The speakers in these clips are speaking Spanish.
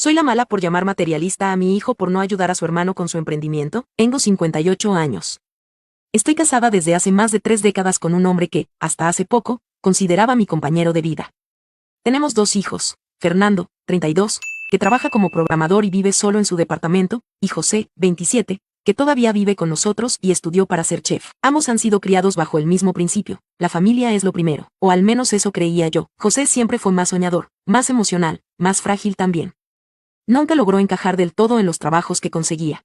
¿Soy la mala por llamar materialista a mi hijo por no ayudar a su hermano con su emprendimiento? Tengo 58 años. Estoy casada desde hace más de 3 décadas con un hombre que, hasta hace poco, consideraba mi compañero de vida. Tenemos 2 hijos, Fernando, 32, que trabaja como programador y vive solo en su departamento, y José, 27, que todavía vive con nosotros y estudió para ser chef. Ambos han sido criados bajo el mismo principio: la familia es lo primero, o al menos eso creía yo. José siempre fue más soñador, más emocional, más frágil también. Nunca logró encajar del todo en los trabajos que conseguía.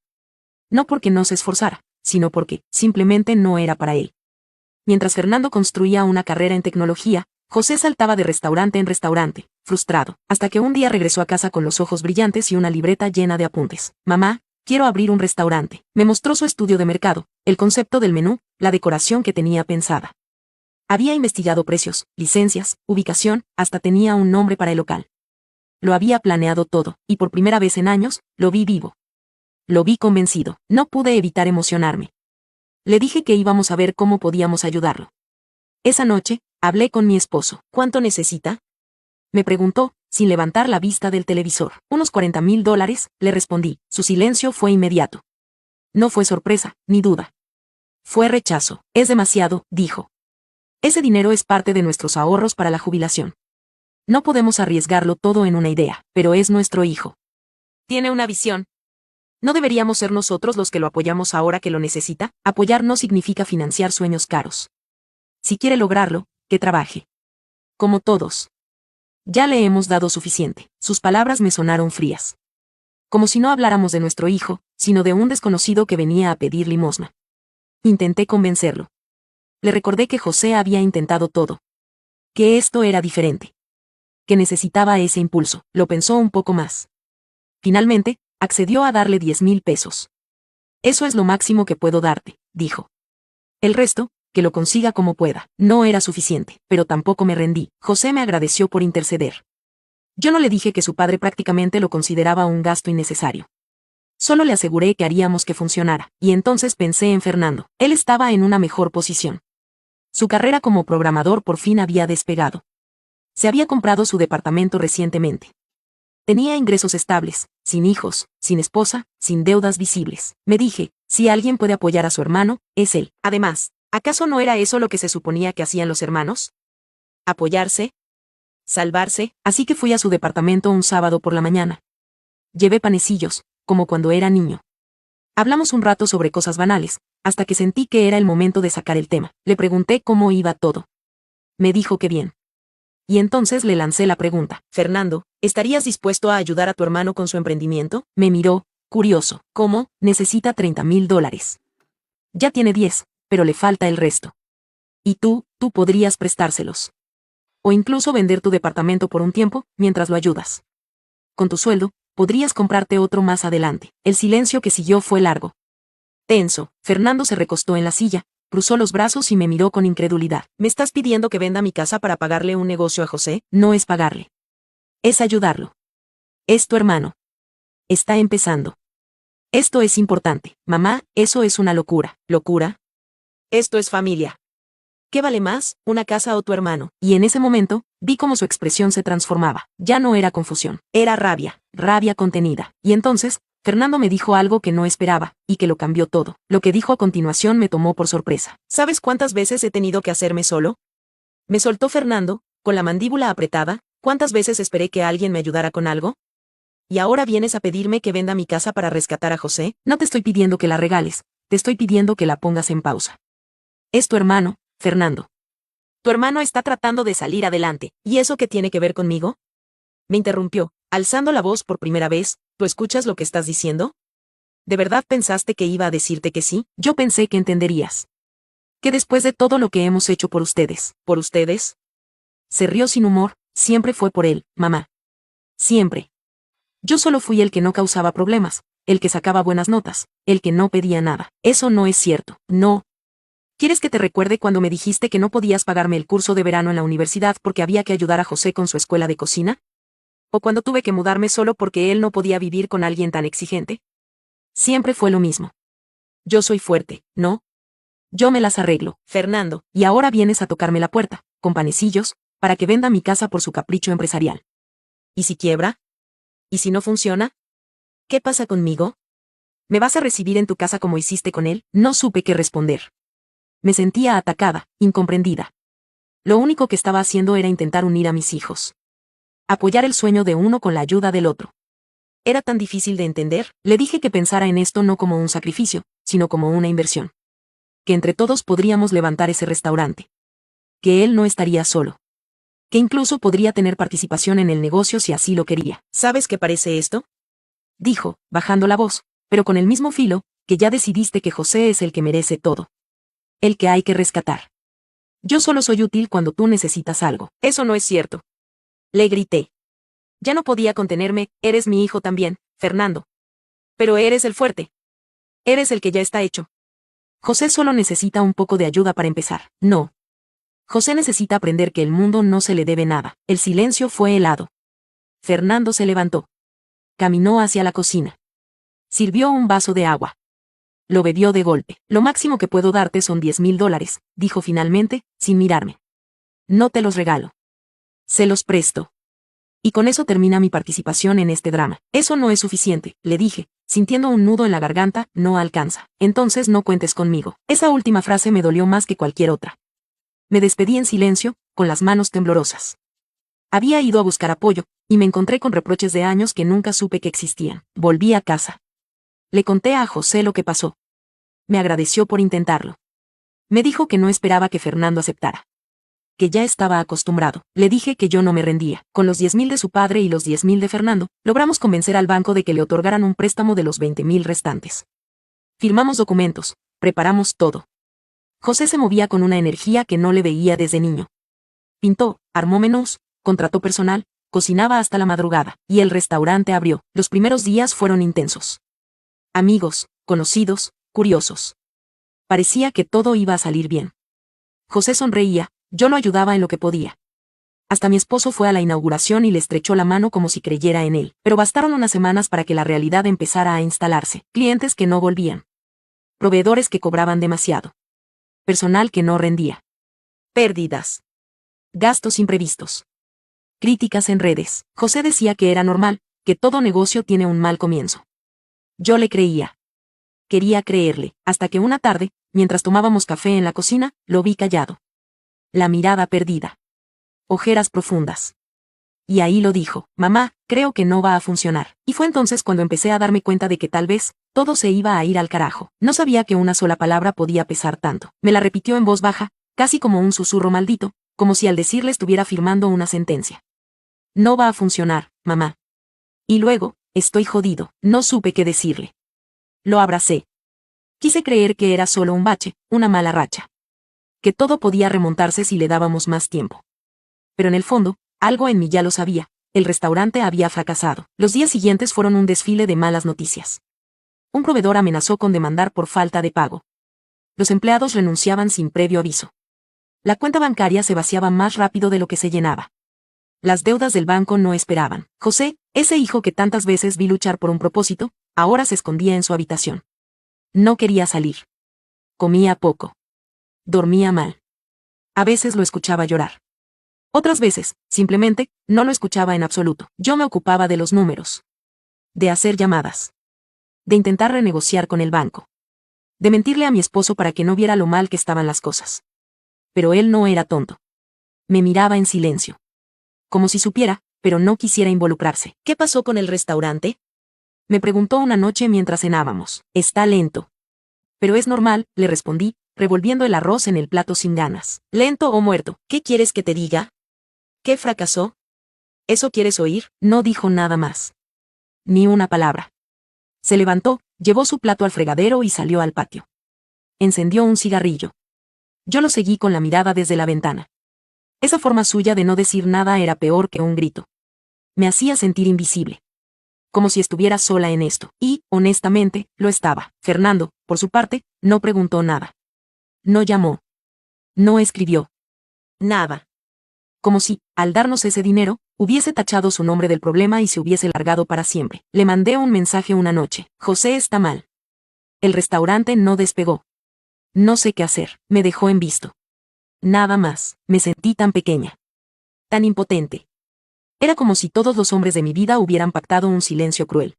No porque no se esforzara, sino porque, simplemente no era para él. Mientras Fernando construía una carrera en tecnología, José saltaba de restaurante en restaurante, frustrado, hasta que un día regresó a casa con los ojos brillantes y una libreta llena de apuntes. Mamá, quiero abrir un restaurante. Me mostró su estudio de mercado, el concepto del menú, la decoración que tenía pensada. Había investigado precios, licencias, ubicación, hasta tenía un nombre para el local. Lo había planeado todo, y por primera vez en años, lo vi vivo. Lo vi convencido. No pude evitar emocionarme. Le dije que íbamos a ver cómo podíamos ayudarlo. Esa noche, hablé con mi esposo. ¿Cuánto necesita?, me preguntó, sin levantar la vista del televisor. Unos $40,000, le respondí. Su silencio fue inmediato. No fue sorpresa, ni duda. Fue rechazo. Es demasiado, dijo. Ese dinero es parte de nuestros ahorros para la jubilación. No podemos arriesgarlo todo en una idea, pero es nuestro hijo. Tiene una visión. ¿No deberíamos ser nosotros los que lo apoyamos ahora que lo necesita? Apoyar no significa financiar sueños caros. Si quiere lograrlo, que trabaje. Como todos. Ya le hemos dado suficiente. Sus palabras me sonaron frías. Como si no habláramos de nuestro hijo, sino de un desconocido que venía a pedir limosna. Intenté convencerlo. Le recordé que José había intentado todo. Que esto era diferente. Que necesitaba ese impulso. Lo pensó un poco más. Finalmente, accedió a darle 10,000 pesos. Eso es lo máximo que puedo darte, dijo. El resto, que lo consiga como pueda. No era suficiente, pero tampoco me rendí. José me agradeció por interceder. Yo no le dije que su padre prácticamente lo consideraba un gasto innecesario. Solo le aseguré que haríamos que funcionara, y entonces pensé en Fernando. Él estaba en una mejor posición. Su carrera como programador por fin había despegado. Se había comprado su departamento recientemente. Tenía ingresos estables, sin hijos, sin esposa, sin deudas visibles. Me dije, si alguien puede apoyar a su hermano, es él. Además, ¿acaso no era eso lo que se suponía que hacían los hermanos? ¿Apoyarse? ¿Salvarse? Así que fui a su departamento un sábado por la mañana. Llevé panecillos, como cuando era niño. Hablamos un rato sobre cosas banales, hasta que sentí que era el momento de sacar el tema. Le pregunté cómo iba todo. Me dijo que bien. Y entonces le lancé la pregunta. Fernando, ¿estarías dispuesto a ayudar a tu hermano con su emprendimiento? Me miró, curioso. ¿Cómo? Necesita $30,000. Ya tiene 10, pero le falta el resto. Y tú podrías prestárselos. O incluso vender tu departamento por un tiempo, mientras lo ayudas. Con tu sueldo, podrías comprarte otro más adelante. El silencio que siguió fue largo. Tenso, Fernando se recostó en la silla, cruzó los brazos y me miró con incredulidad. ¿Me estás pidiendo que venda mi casa para pagarle un negocio a José? No es pagarle. Es ayudarlo. Es tu hermano. Está empezando. Esto es importante. Mamá, eso es una locura. ¿Locura? Esto es familia. ¿Qué vale más, una casa o tu hermano? Y en ese momento, vi cómo su expresión se transformaba. Ya no era confusión, era rabia, rabia contenida. Y entonces, Fernando me dijo algo que no esperaba, y que lo cambió todo. Lo que dijo a continuación me tomó por sorpresa. ¿Sabes cuántas veces he tenido que hacerme solo? Me soltó Fernando, con la mandíbula apretada. ¿Cuántas veces esperé que alguien me ayudara con algo? ¿Y ahora vienes a pedirme que venda mi casa para rescatar a José? No te estoy pidiendo que la regales, te estoy pidiendo que la pongas en pausa. Es tu hermano, Fernando. Tu hermano está tratando de salir adelante. ¿Y eso qué tiene que ver conmigo? Me interrumpió, alzando la voz por primera vez. ¿Tú escuchas lo que estás diciendo? ¿De verdad pensaste que iba a decirte que sí? Yo pensé que entenderías. Que después de todo lo que hemos hecho por ustedes. ¿Por ustedes? Se rió sin humor. Siempre fue por él, mamá. Siempre. Yo solo fui el que no causaba problemas, el que sacaba buenas notas, el que no pedía nada. Eso no es cierto. No. ¿Quieres que te recuerde cuando me dijiste que no podías pagarme el curso de verano en la universidad porque había que ayudar a José con su escuela de cocina? ¿O cuando tuve que mudarme solo porque él no podía vivir con alguien tan exigente? Siempre fue lo mismo. Yo soy fuerte, ¿no? Yo me las arreglo, Fernando, y ahora vienes a tocarme la puerta, con panecillos, para que venda mi casa por su capricho empresarial. ¿Y si quiebra? ¿Y si no funciona? ¿Qué pasa conmigo? ¿Me vas a recibir en tu casa como hiciste con él? No supe qué responder. Me sentía atacada, incomprendida. Lo único que estaba haciendo era intentar unir a mis hijos. Apoyar el sueño de uno con la ayuda del otro. Era tan difícil de entender. Le dije que pensara en esto no como un sacrificio, sino como una inversión. Que entre todos podríamos levantar ese restaurante. Que él no estaría solo. Que incluso podría tener participación en el negocio si así lo quería. ¿Sabes qué parece esto? Dijo, bajando la voz, pero con el mismo filo, que ya decidiste que José es el que merece todo. El que hay que rescatar. Yo solo soy útil cuando tú necesitas algo. Eso no es cierto. Le grité. Ya no podía contenerme. Eres mi hijo también, Fernando. Pero eres el fuerte. Eres el que ya está hecho. José solo necesita un poco de ayuda para empezar. No. José necesita aprender que el mundo no se le debe nada. El silencio fue helado. Fernando se levantó. Caminó hacia la cocina. Sirvió un vaso de agua. Lo bebió de golpe. Lo máximo que puedo darte son $10,000, dijo finalmente, sin mirarme. No te los regalo. Se los presto. Y con eso termina mi participación en este drama. Eso no es suficiente, le dije, sintiendo un nudo en la garganta. No alcanza. Entonces no cuentes conmigo. Esa última frase me dolió más que cualquier otra. Me despedí en silencio, con las manos temblorosas. Había ido a buscar apoyo, y me encontré con reproches de años que nunca supe que existían. Volví a casa. Le conté a José lo que pasó. Me agradeció por intentarlo. Me dijo que no esperaba que Fernando aceptara. Que ya estaba acostumbrado. Le dije que yo no me rendía. Con los 10,000 de su padre y los 10,000 de Fernando, logramos convencer al banco de que le otorgaran un préstamo de los 20,000 restantes. Firmamos documentos, preparamos todo. José se movía con una energía que no le veía desde niño. Pintó, armó menús, contrató personal, cocinaba hasta la madrugada, y el restaurante abrió. Los primeros días fueron intensos. Amigos, conocidos, curiosos. Parecía que todo iba a salir bien. José sonreía, yo lo ayudaba en lo que podía. Hasta mi esposo fue a la inauguración y le estrechó la mano como si creyera en él. Pero bastaron unas semanas para que la realidad empezara a instalarse. Clientes que no volvían. Proveedores que cobraban demasiado. Personal que no rendía. Pérdidas. Gastos imprevistos. Críticas en redes. José decía que era normal, que todo negocio tiene un mal comienzo. Yo le creía. Quería creerle, hasta que una tarde, mientras tomábamos café en la cocina, lo vi callado. La mirada perdida. Ojeras profundas. Y ahí lo dijo, mamá, creo que no va a funcionar. Y fue entonces cuando empecé a darme cuenta de que tal vez, todo se iba a ir al carajo. No sabía que una sola palabra podía pesar tanto. Me la repitió en voz baja, casi como un susurro maldito, como si al decirle estuviera firmando una sentencia. No va a funcionar, mamá. Y luego, estoy jodido, no supe qué decirle. Lo abracé. Quise creer que era solo un bache, una mala racha. Que todo podía remontarse si le dábamos más tiempo. Pero en el fondo, algo en mí ya lo sabía, el restaurante había fracasado. Los días siguientes fueron un desfile de malas noticias. Un proveedor amenazó con demandar por falta de pago. Los empleados renunciaban sin previo aviso. La cuenta bancaria se vaciaba más rápido de lo que se llenaba. Las deudas del banco no esperaban. José, ese hijo que tantas veces vi luchar por un propósito, ahora se escondía en su habitación. No quería salir. Comía poco. Dormía mal. A veces lo escuchaba llorar. Otras veces, simplemente, no lo escuchaba en absoluto. Yo me ocupaba de los números. De hacer llamadas. De intentar renegociar con el banco. De mentirle a mi esposo para que no viera lo mal que estaban las cosas. Pero él no era tonto. Me miraba en silencio. Como si supiera, pero no quisiera involucrarse. ¿Qué pasó con el restaurante? Me preguntó una noche mientras cenábamos. Está lento. Pero es normal, le respondí, revolviendo el arroz en el plato sin ganas. ¿Lento o muerto? ¿Qué quieres que te diga? ¿Qué fracasó? ¿Eso quieres oír? No dijo nada más. Ni una palabra. Se levantó, llevó su plato al fregadero y salió al patio. Encendió un cigarrillo. Yo lo seguí con la mirada desde la ventana. Esa forma suya de no decir nada era peor que un grito. Me hacía sentir invisible. Como si estuviera sola en esto. Y, honestamente, lo estaba. Fernando, por su parte, no preguntó nada. No llamó. No escribió. Nada. Como si, al darnos ese dinero, hubiese tachado su nombre del problema y se hubiese largado para siempre. Le mandé un mensaje una noche. José está mal. El restaurante no despegó. No sé qué hacer. Me dejó en visto. Nada más. Me sentí tan pequeña. Tan impotente. Era como si todos los hombres de mi vida hubieran pactado un silencio cruel.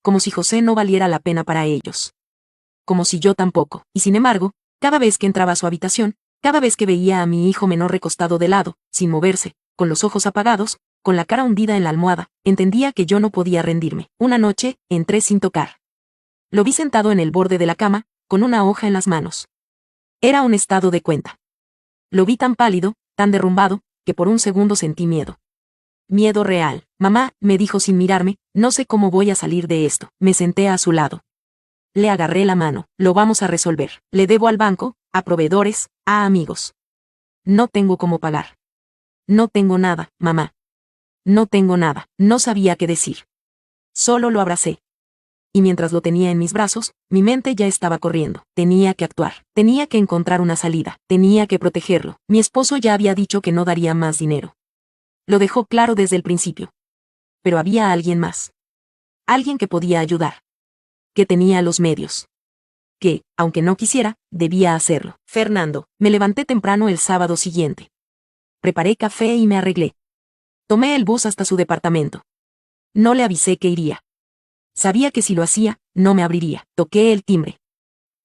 Como si José no valiera la pena para ellos. Como si yo tampoco. Y sin embargo, cada vez que entraba a su habitación, cada vez que veía a mi hijo menor recostado de lado, sin moverse, con los ojos apagados, con la cara hundida en la almohada, entendía que yo no podía rendirme. Una noche, entré sin tocar. Lo vi sentado en el borde de la cama, con una hoja en las manos. Era un estado de cuenta. Lo vi tan pálido, tan derrumbado, que por un segundo sentí miedo. Miedo real. Mamá, me dijo sin mirarme, no sé cómo voy a salir de esto. Me senté a su lado. Le agarré la mano. Lo vamos a resolver. Le debo al banco, a proveedores, a amigos. No tengo cómo pagar. No tengo nada, mamá. No tengo nada. No sabía qué decir. Solo lo abracé. Y mientras lo tenía en mis brazos, mi mente ya estaba corriendo. Tenía que actuar. Tenía que encontrar una salida. Tenía que protegerlo. Mi esposo ya había dicho que no daría más dinero. Lo dejó claro desde el principio. Pero había alguien más. Alguien que podía ayudar. Que tenía los medios. Que, aunque no quisiera, debía hacerlo. Fernando. Me levanté temprano el sábado siguiente. Preparé café y me arreglé. Tomé el bus hasta su departamento. No le avisé que iría. Sabía que si lo hacía, no me abriría. Toqué el timbre.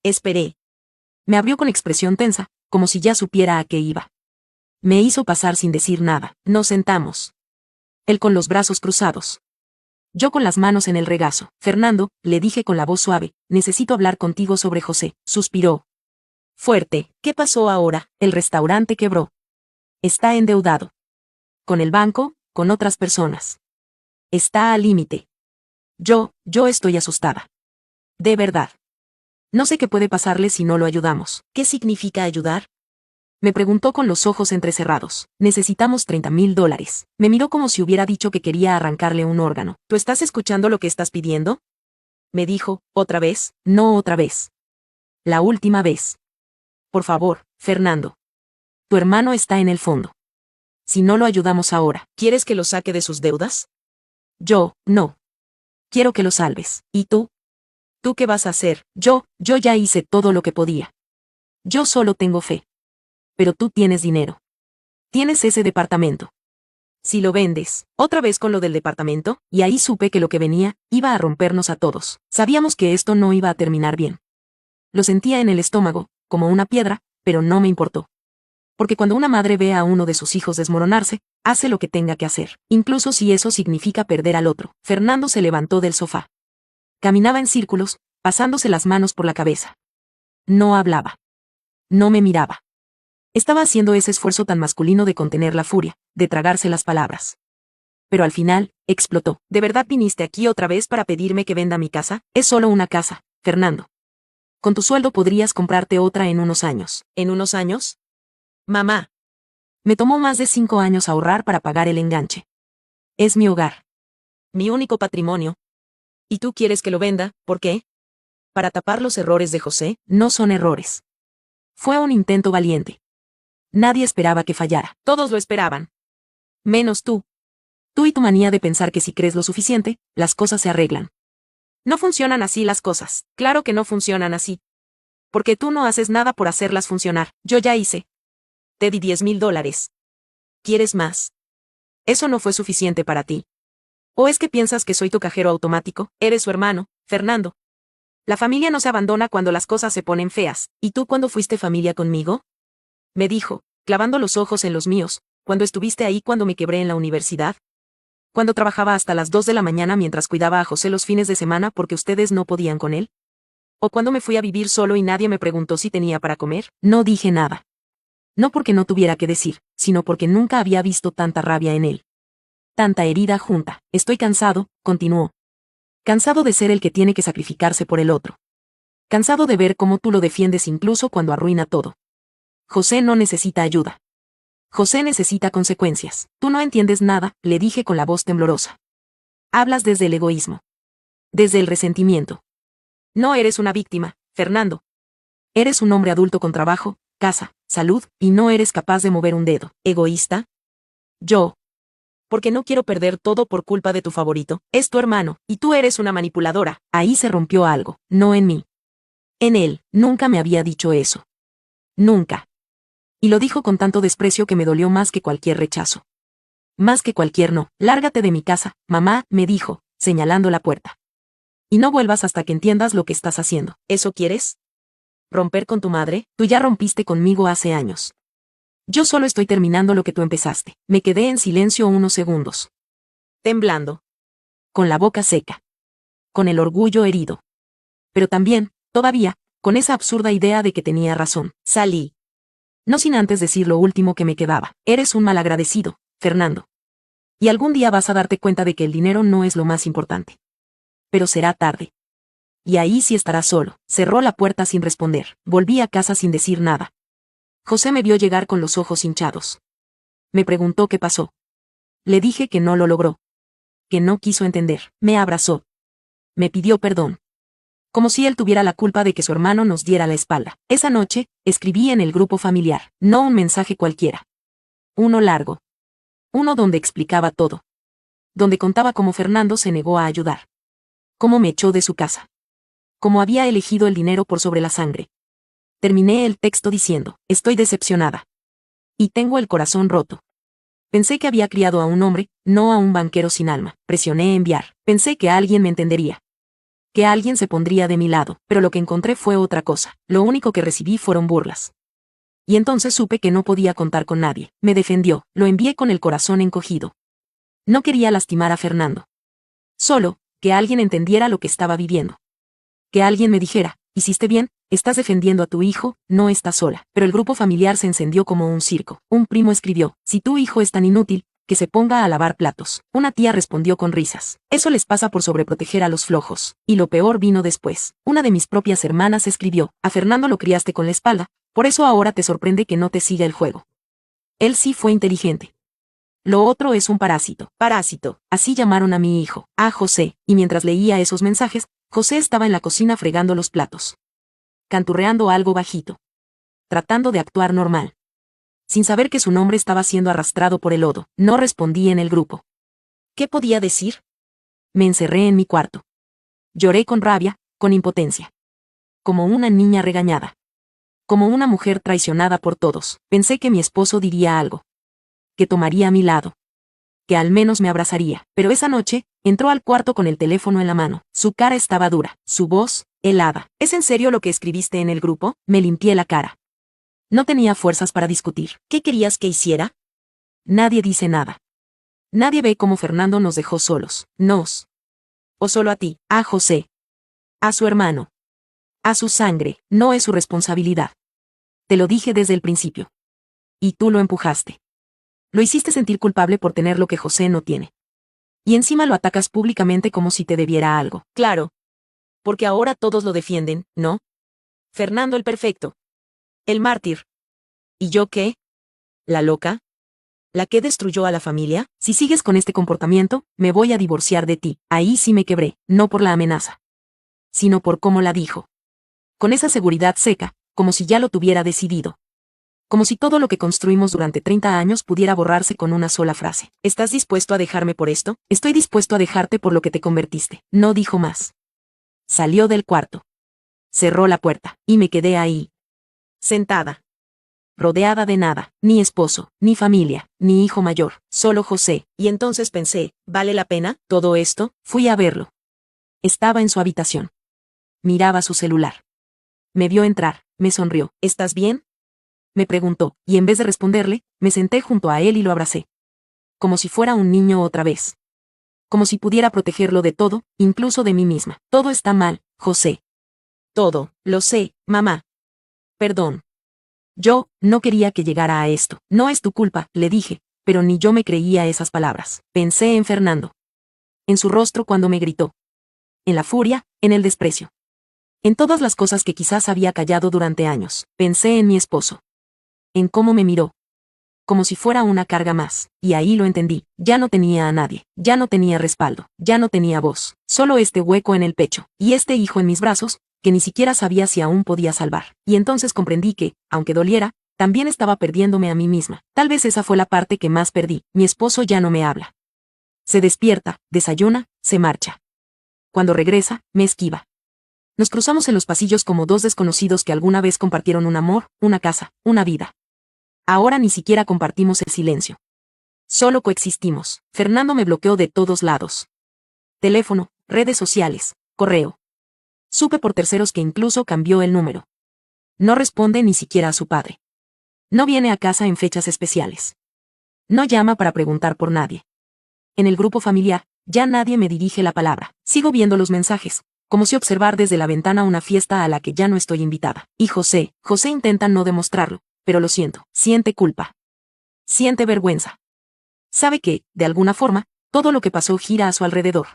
Esperé. Me abrió con expresión tensa, como si ya supiera a qué iba. Me hizo pasar sin decir nada. Nos sentamos. Él con los brazos cruzados. Yo con las manos en el regazo. Fernando, le dije con la voz suave, necesito hablar contigo sobre José. Suspiró. Fuerte. ¿Qué pasó ahora? El restaurante quebró. Está endeudado. Con el banco, con otras personas. Está al límite. Yo estoy asustada. De verdad. No sé qué puede pasarle si no lo ayudamos. ¿Qué significa ayudar? Me preguntó con los ojos entrecerrados. Necesitamos $30,000. Me miró como si hubiera dicho que quería arrancarle un órgano. ¿Tú estás escuchando lo que estás pidiendo? Me dijo, ¿otra vez? No otra vez. La última vez. Por favor, Fernando. Tu hermano está en el fondo. Si no lo ayudamos ahora, ¿quieres que lo saque de sus deudas? No. Quiero que lo salves. ¿Y tú? ¿Tú qué vas a hacer? Yo ya hice todo lo que podía. Yo solo tengo fe. Pero tú tienes dinero. Tienes ese departamento. Si lo vendes, otra vez con lo del departamento, y ahí supe que lo que venía, iba a rompernos a todos. Sabíamos que esto no iba a terminar bien. Lo sentía en el estómago, como una piedra, pero no me importó. Porque cuando una madre ve a uno de sus hijos desmoronarse, hace lo que tenga que hacer, incluso si eso significa perder al otro. Fernando se levantó del sofá. Caminaba en círculos, pasándose las manos por la cabeza. No hablaba. No me miraba. Estaba haciendo ese esfuerzo tan masculino de contener la furia, de tragarse las palabras. Pero al final, explotó. ¿De verdad viniste aquí otra vez para pedirme que venda mi casa? Es solo una casa, Fernando. Con tu sueldo podrías comprarte otra en unos años. ¿En unos años? Mamá. Me tomó más de 5 años ahorrar para pagar el enganche. Es mi hogar. Mi único patrimonio. ¿Y tú quieres que lo venda? ¿Por qué? ¿Para tapar los errores de José? No son errores. Fue un intento valiente. Nadie esperaba que fallara. Todos lo esperaban. Menos tú. Tú y tu manía de pensar que si crees lo suficiente, las cosas se arreglan. No funcionan así las cosas. Claro que no funcionan así. Porque tú no haces nada por hacerlas funcionar. Yo ya hice. Te di $10,000. ¿Quieres más? Eso no fue suficiente para ti. ¿O es que piensas que soy tu cajero automático? Eres su hermano, Fernando. La familia no se abandona cuando las cosas se ponen feas. ¿Y tú cuándo fuiste familia conmigo? Me dijo, clavando los ojos en los míos, cuando estuviste ahí cuando me quebré en la universidad. Cuando trabajaba hasta las 2 de la mañana mientras cuidaba a José los fines de semana porque ustedes no podían con él. O cuando me fui a vivir solo y nadie me preguntó si tenía para comer. No dije nada. No porque no tuviera que decir, sino porque nunca había visto tanta rabia en él. Tanta herida junta. Estoy cansado, continuó. Cansado de ser el que tiene que sacrificarse por el otro. Cansado de ver cómo tú lo defiendes incluso cuando arruina todo. José no necesita ayuda. José necesita consecuencias. Tú no entiendes nada, le dije con la voz temblorosa. Hablas desde el egoísmo. Desde el resentimiento. No eres una víctima, Fernando. Eres un hombre adulto con trabajo, casa, salud, y no eres capaz de mover un dedo. ¿Egoísta? Yo. Porque no quiero perder todo por culpa de tu favorito. Es tu hermano, y tú eres una manipuladora. Ahí se rompió algo, no en mí. En él, nunca me había dicho eso. Nunca. Y lo dijo con tanto desprecio que me dolió más que cualquier rechazo. Más que cualquier no. Lárgate de mi casa, mamá, me dijo, señalando la puerta. Y no vuelvas hasta que entiendas lo que estás haciendo. ¿Eso quieres? ¿Romper con tu madre? Tú ya rompiste conmigo hace años. Yo solo estoy terminando lo que tú empezaste. Me quedé en silencio unos segundos. Temblando. Con la boca seca. Con el orgullo herido. Pero también, todavía, con esa absurda idea de que tenía razón. Salí. No sin antes decir lo último que me quedaba. Eres un malagradecido, Fernando. Y algún día vas a darte cuenta de que el dinero no es lo más importante. Pero será tarde. Y ahí sí estarás solo. Cerró la puerta sin responder. Volví a casa sin decir nada. José me vio llegar con los ojos hinchados. Me preguntó qué pasó. Le dije que no lo logró. Que no quiso entender. Me abrazó. Me pidió perdón. Como si él tuviera la culpa de que su hermano nos diera la espalda. Esa noche, escribí en el grupo familiar. No un mensaje cualquiera. Uno largo. Uno donde explicaba todo. Donde contaba cómo Fernando se negó a ayudar. Cómo me echó de su casa. Cómo había elegido el dinero por sobre la sangre. Terminé el texto diciendo, estoy decepcionada. Y tengo el corazón roto. Pensé que había criado a un hombre, no a un banquero sin alma. Presioné enviar. Pensé que alguien me entendería. Que alguien se pondría de mi lado, pero lo que encontré fue otra cosa. Lo único que recibí fueron burlas. Y entonces supe que no podía contar con nadie. Me defendió, lo envié con el corazón encogido. No quería lastimar a Fernando. Solo, que alguien entendiera lo que estaba viviendo. Que alguien me dijera, hiciste bien, estás defendiendo a tu hijo, no estás sola. Pero el grupo familiar se encendió como un circo. Un primo escribió, si tu hijo es tan inútil, que se ponga a lavar platos. Una tía respondió con risas. Eso les pasa por sobreproteger a los flojos. Y lo peor vino después. Una de mis propias hermanas escribió, a Fernando lo criaste con la espalda, por eso ahora te sorprende que no te siga el juego. Él sí fue inteligente. Lo otro es un parásito. Parásito. Así llamaron a mi hijo, a José, y mientras leía esos mensajes, José estaba en la cocina fregando los platos. Canturreando algo bajito. Tratando de actuar normal. Sin saber que su nombre estaba siendo arrastrado por el lodo, no respondí en el grupo. ¿Qué podía decir? Me encerré en mi cuarto. Lloré con rabia, con impotencia. Como una niña regañada. Como una mujer traicionada por todos. Pensé que mi esposo diría algo. Que tomaría a mi lado. Que al menos me abrazaría. Pero esa noche, entró al cuarto con el teléfono en la mano. Su cara estaba dura, su voz, helada. ¿Es en serio lo que escribiste en el grupo? Me limpié la cara. No tenía fuerzas para discutir. ¿Qué querías que hiciera? Nadie dice nada. Nadie ve cómo Fernando nos dejó solos. Nos. O solo a ti, a José. A su hermano. A su sangre. No es su responsabilidad. Te lo dije desde el principio. Y tú lo empujaste. Lo hiciste sentir culpable por tener lo que José no tiene. Y encima lo atacas públicamente como si te debiera algo. Claro. Porque ahora todos lo defienden, ¿no? Fernando el perfecto. El mártir. ¿Y yo qué? ¿La loca? ¿La que destruyó a la familia? Si sigues con este comportamiento, me voy a divorciar de ti. Ahí sí me quebré, no por la amenaza. Sino por cómo la dijo. Con esa seguridad seca, como si ya lo tuviera decidido. Como si todo lo que construimos durante 30 años pudiera borrarse con una sola frase. ¿Estás dispuesto a dejarme por esto? Estoy dispuesto a dejarte por lo que te convertiste. No dijo más. Salió del cuarto. Cerró la puerta, y me quedé ahí. Sentada. Rodeada de nada, ni esposo, ni familia, ni hijo mayor, solo José. Y entonces pensé, ¿vale la pena todo esto? Fui a verlo. Estaba en su habitación. Miraba su celular. Me vio entrar, me sonrió. ¿Estás bien? Me preguntó, y en vez de responderle, me senté junto a él y lo abracé. Como si fuera un niño otra vez. Como si pudiera protegerlo de todo, incluso de mí misma. Todo está mal, José. Todo, lo sé, mamá. Perdón. Yo, no quería que llegara a esto. No es tu culpa, le dije, pero ni yo me creía esas palabras. Pensé en Fernando. En su rostro cuando me gritó. En la furia, en el desprecio. En todas las cosas que quizás había callado durante años. Pensé en mi esposo. En cómo me miró. Como si fuera una carga más. Y ahí lo entendí. Ya no tenía a nadie. Ya no tenía respaldo. Ya no tenía voz. Solo este hueco en el pecho. Y este hijo en mis brazos, que ni siquiera sabía si aún podía salvar. Y entonces comprendí que, aunque doliera, también estaba perdiéndome a mí misma. Tal vez esa fue la parte que más perdí. Mi esposo ya no me habla. Se despierta, desayuna, se marcha. Cuando regresa, me esquiva. Nos cruzamos en los pasillos como dos desconocidos que alguna vez compartieron un amor, una casa, una vida. Ahora ni siquiera compartimos el silencio. Solo coexistimos. Fernando me bloqueó de todos lados. Teléfono, redes sociales, correo. Supe por terceros que incluso cambió el número. No responde ni siquiera a su padre. No viene a casa en fechas especiales. No llama para preguntar por nadie. En el grupo familiar, ya nadie me dirige la palabra. Sigo viendo los mensajes, como si observar desde la ventana una fiesta a la que ya no estoy invitada. Y José intenta no demostrarlo, pero lo siento. Siente culpa. Siente vergüenza. Sabe que, de alguna forma, todo lo que pasó gira a su alrededor.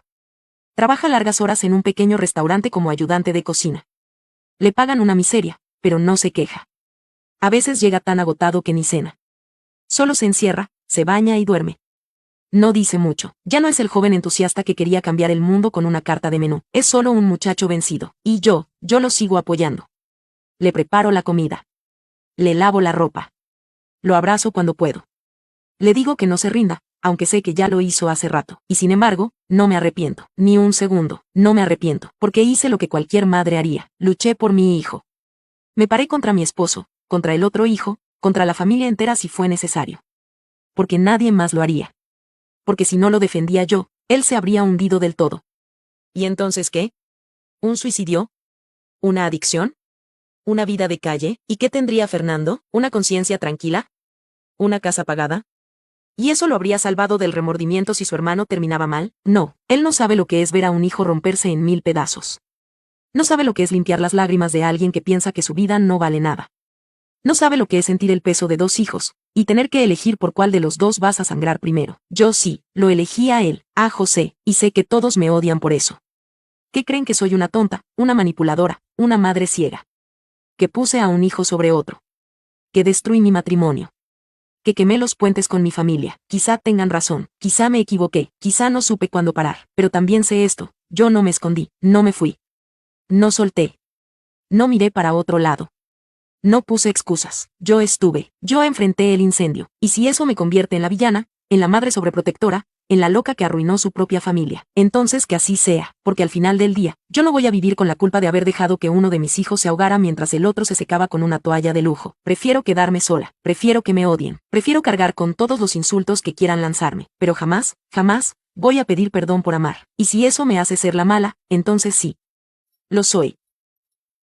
Trabaja largas horas en un pequeño restaurante como ayudante de cocina. Le pagan una miseria, pero no se queja. A veces llega tan agotado que ni cena. Solo se encierra, se baña y duerme. No dice mucho. Ya no es el joven entusiasta que quería cambiar el mundo con una carta de menú. Es solo un muchacho vencido. Y yo lo sigo apoyando. Le preparo la comida. Le lavo la ropa. Lo abrazo cuando puedo. Le digo que no se rinda, aunque sé que ya lo hizo hace rato. Y sin embargo, no me arrepiento. Ni un segundo. No me arrepiento. Porque hice lo que cualquier madre haría. Luché por mi hijo. Me paré contra mi esposo, contra el otro hijo, contra la familia entera si fue necesario. Porque nadie más lo haría. Porque si no lo defendía yo, él se habría hundido del todo. ¿Y entonces qué? ¿Un suicidio? ¿Una adicción? ¿Una vida de calle? ¿Y qué tendría Fernando? ¿Una conciencia tranquila? ¿Una casa pagada? ¿Y eso lo habría salvado del remordimiento si su hermano terminaba mal? No, él no sabe lo que es ver a un hijo romperse en 1000 pedazos. No sabe lo que es limpiar las lágrimas de alguien que piensa que su vida no vale nada. No sabe lo que es sentir el peso de 2 hijos, y tener que elegir por cuál de los dos vas a sangrar primero. Yo sí, lo elegí a él, a José, y sé que todos me odian por eso. ¿Qué creen que soy una tonta, una manipuladora, una madre ciega? Que puse a un hijo sobre otro. Que destruí mi matrimonio. Que quemé los puentes con mi familia. Quizá tengan razón, quizá me equivoqué, quizá no supe cuándo parar, pero también sé esto, yo no me escondí, no me fui. No solté. No miré para otro lado. No puse excusas. Yo enfrenté el incendio. Y si eso me convierte en la villana, en la madre sobreprotectora, en la loca que arruinó su propia familia, entonces que así sea, porque al final del día, yo no voy a vivir con la culpa de haber dejado que uno de mis hijos se ahogara mientras el otro se secaba con una toalla de lujo. Prefiero quedarme sola, prefiero que me odien, prefiero cargar con todos los insultos que quieran lanzarme, pero jamás, jamás, voy a pedir perdón por amar. Y si eso me hace ser la mala, entonces sí. Lo soy.